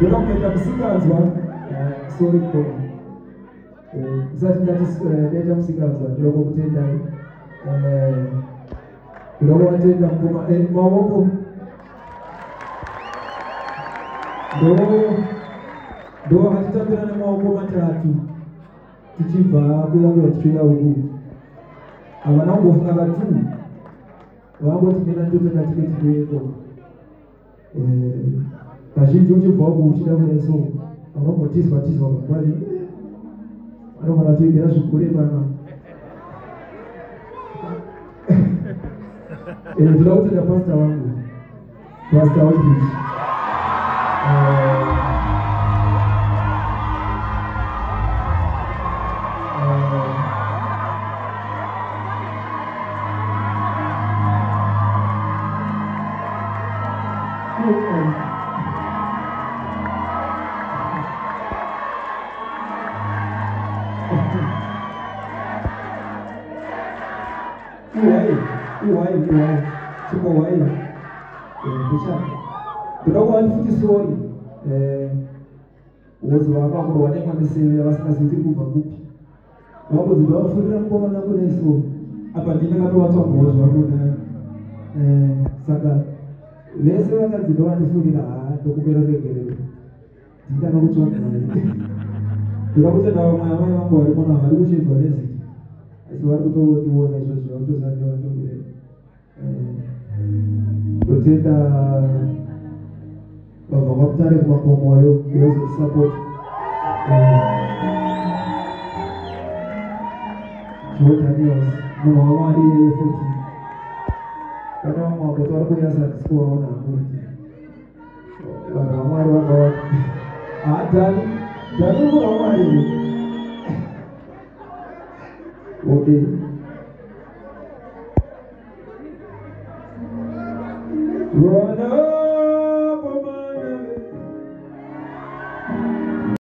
Ndinopenda kusikazwa sorry for zati ndati musikazwa ndiloko kutendai ndiloko watenda ngoma maoko ndo hatitapira nemaoko matatu tichibva kuyambira tichienda uku avana kungofunga katu vangoti mina ndotenda tiketidoeko kazhinji uchibva uku uchida kuneso vanongotizwa kakwai vanogona kutoigera zvikure pana ndoda kutenda pasta wangu pasta outreach Iwai, super wai. Bisha. Ndogo alifuti story. Uwezo wako kwa wanenga mesele wasikaziti kuva kupi. Wako zibawa fulira mkoma nako neso. Hapa ndina kato watu wakozo wako na saka lese wakazibawa nifulira ndokubera regerero. Ndika nakuchwa kwa. Tukakuta dawa maya mambo walimona walikushifa lezi. Asi warikutoona izvo zvavakutozandiwa ndokure totenda vabva kwakutare kumakomoyo kuyozosapoti Daniels munhu wamwari futi kana vamwe vakoti vari kunyasa tisikuvaona kuti vanhu vamwari vakawanda Dani munhu wamwari okay. Run